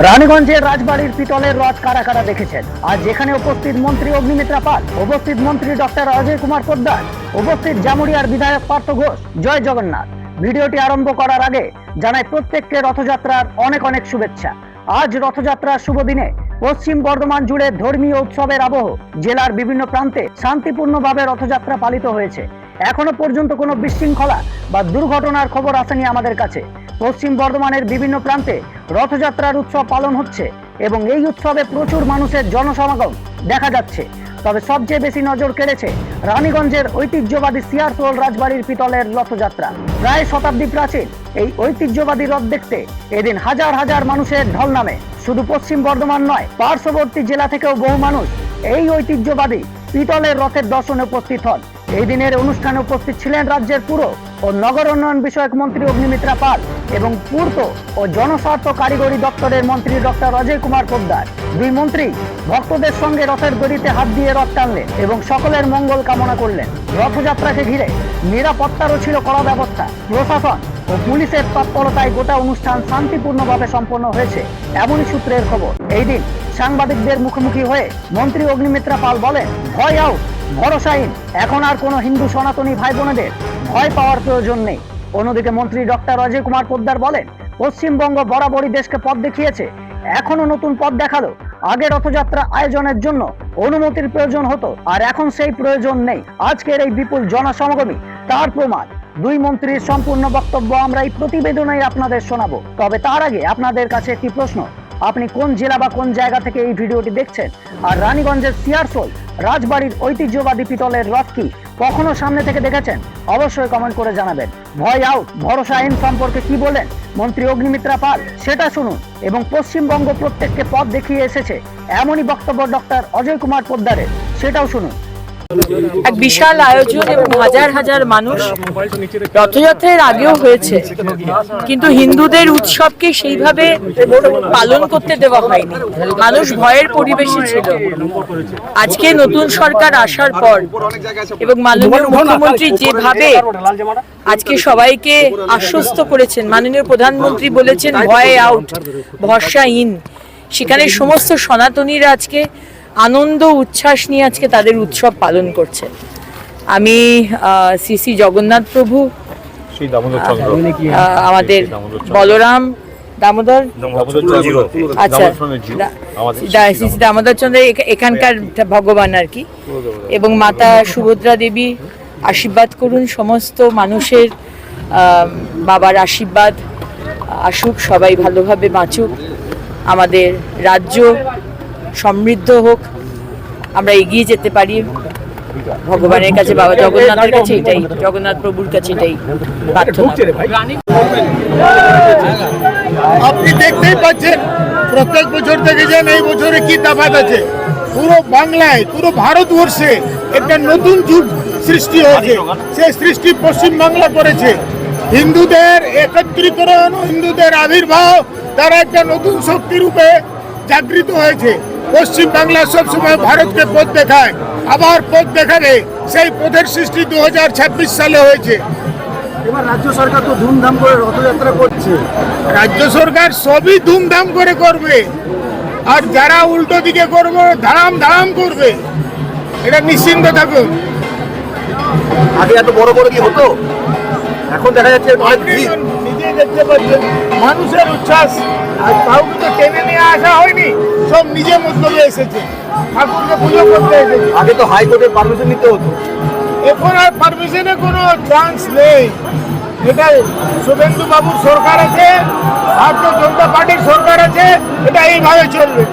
রানীগঞ্জের রাজবাড়ির পিতলের রথ কারা কারা দেখেছেন? আজ এখানে উপস্থিত মন্ত্রী অগ্নিমিত্রা পাল, উপস্থিত মন্ত্রী ডক্টর অজয় কুমার পোদ্দার, উপস্থিত জামুরিয়ার বিধায়ক পার্থ ঘোষ। জয় জগন্নাথ। ভিডিওটি আরম্ভ করার আগে জানাই প্রত্যেককে রথযাত্রার অনেক অনেক শুভেচ্ছা। আজ রথযাত্রার শুভ দিনে পশ্চিম বর্ধমান জুড়ে ধর্মীয় উৎসবের আবহ। জেলার বিভিন্ন প্রান্তে শান্তিপূর্ণভাবে রথযাত্রা পালিত হয়েছে। এখনো পর্যন্ত কোনো বিশৃঙ্খলা বা দুর্ঘটনার খবর আসেনি আমাদের কাছে। পশ্চিম বর্ধমানের বিভিন্ন প্রান্তে রথযাত্রার উৎসব পালন হচ্ছে এবং এই উৎসবে প্রচুর মানুষের জনসমাগম দেখা যাচ্ছে। তবে সবচেয়ে বেশি নজর কেড়েছে রানীগঞ্জের ঐতিহ্যবাদী সিয়ারসোল রাজবাড়ির পিতলের রথযাত্রা। প্রায় শতাব্দী প্রাচীন এই ঐতিহ্যবাদী রথ দেখতে এদিন হাজার হাজার মানুষের ঢল নামে। শুধু পশ্চিম বর্ধমান নয়, পার্শ্ববর্তী জেলা থেকেও বহু মানুষ এই ঐতিহ্যবাদী পিতলের রথের দর্শনে উপস্থিত হন। এই দিনের অনুষ্ঠানে উপস্থিত ছিলেন রাজ্যের পুর ও নগর উন্নয়ন বিষয়ক মন্ত্রী অগ্নিমিত্রা পাল এবং পূর্ত ও জনস্বার্থ কারিগরি দপ্তরের মন্ত্রী ডক্টর অজয় কুমার পোদ্দার। দুই মন্ত্রী ভক্তদের সঙ্গে রথের দড়িতে হাত দিয়ে রথ টানলেন এবং সকলের মঙ্গল কামনা করলেন। রথযাত্রাকে ঘিরে নিরাপত্তারও ছিল কড়া ব্যবস্থা। প্রশাসন ও পুলিশের তৎপরতায় গোটা অনুষ্ঠান শান্তিপূর্ণভাবে সম্পন্ন হয়েছে, এমনই সূত্রের খবর। এই দিন সাংবাদিকদের মুখোমুখি হয়ে মন্ত্রী অগ্নিমিত্রা পাল বলেন, ভয় আউট, ভরসাহীন। এখন আর কোনো হিন্দু সনাতনী ভাই বোনেদের ভয় পাওয়ার প্রয়োজন নেই। অন্যদিকে মন্ত্রী ডক্টর অজয় কুমার পোদ্দার বলেন, পশ্চিমবঙ্গ বরাবরই দেশকে পথ দেখিয়েছে, এখনো নতুন পথ দেখালো। আগে রথযাত্রা আয়োজনের জন্য অনুমতির প্রয়োজন হতো, আর এখন সেই প্রয়োজন নেই। আজকের এই বিপুল জনসমাগমই তার প্রমাণ। দুই মন্ত্রীর সম্পূর্ণ বক্তব্য আমরা এই প্রতিবেদনে আপনাদের শোনাবো। তবে তার আগে আপনাদের কাছে একটি প্রশ্ন, আপনি কোন জেলা বা কোন জায়গা থেকে এই ভিডিওটি দেখছেন? আর রানীগঞ্জের সিয়ারসোল রাজবাড়ির ঐতিহ্যবাদী পিতলের রথ কি কখনো সামনে থেকে দেখেছেন? অবশ্যই কমেন্ট করে জানাবেন। ভয় আউট, ভরসাহীন সম্পর্কে কি বলেন মন্ত্রী অগ্নিমিত্রা পাল সেটা শুনুন, এবং পশ্চিমবঙ্গ প্রত্যেককে পথ দেখিয়ে এসেছে এমনই বক্তব্য ডক্টর অজয় কুমার পোদ্দারের, সেটাও শুনুন। এক বিশাল আয়োজন এবং হাজার হাজার মানুষ রথযাত্রার আগেও হয়েছে, কিন্তু হিন্দুদের উৎসবকে সেইভাবে পালন করতে দেওয়া হয়নি। মানুষ ভয়ের পরিবেশে ছিল। আজকে নতুন সরকার আসার পর এবং মাননীয় মুখ্যমন্ত্রী যেভাবে আজকে সবাইকে আশ্বস্ত করেছেন, মাননীয় প্রধানমন্ত্রী বলেছেন ভয় আউট, ভরসাহীন, সেখানে সমস্ত সনাতনীরা আজকে আনন্দ উচ্ছ্বাস নিয়ে আজকে তাদের উৎসব পালন করছে। আমি শ্রী জগন্নাথ প্রভু, আমাদের বলরাম দামোদর, আচ্ছা শ্রী দামোদর চন্দ্র এখানকার ভগবান আর কি, এবং মাতা সুভদ্রা দেবী আশীর্বাদ করুন। সমস্ত মানুষের বাবার আশীর্বাদ আসুক, সবাই ভালোভাবে বাঁচুক, আমাদের রাজ্য সমৃদ্ধ হোক, আমরা এগিয়ে যেতে পারি। ভগবানের কাছে, বাবা জগন্নাথের কাছে এটাই, জগন্নাথ প্রভুর কাছে এটাই প্রার্থনা। আপনি দেখতেই পাচ্ছেন প্রত্যেক বছর দেখেছেন, এই বছরে কি তফাৎ আছে। পুরো বাংলায়, পুরো ভারতবর্ষে একটা নতুন যুগ সৃষ্টি হয়েছে। সেই সৃষ্টি পশ্চিম বাংলা করেছে। হিন্দুদের একত্রীকরণ, হিন্দুদের আবির্ভাব, তারা একটা নতুন শক্তি রূপে জাগৃত হয়েছে। পশ্চিম বাংলা সবসময় ভারতকে পথ দেখায়, আবার পথ দেখাবে। সেই পথের সৃষ্টি 2026 সালে হয়েছে। এবার রাজ্য সরকার তো ধুমধাম করে রথযাত্রা করছে। রাজ্য সরকার সবই ধুমধাম করে করবে, আর যারা উল্টো দিকে করবে ধারাম ধারাম করবে, এটা নিশ্চিন্ত থাকুন। আগে এত বড় বড় কি হতো, এখন দেখা যাচ্ছে নিজেই দেখতে পাচ্ছেন মানুষের উচ্ছ্বাস। আর কাউকে তো টেনে নিয়ে আসা হয়নি, সব নিজের মধ্যে এসেছে, ঠাকুরকে পুজো করতে এসেছে। আগে তো হাইকোর্টের পারমিশন নিতে হতো, এখন আর পারমিশনের কোনো চান্স নেই। এটা শুভেন্দু বাবুর সরকার আছে, ভারতীয় জনতা পার্টির সরকার আছে, এটা এইভাবে চলবে।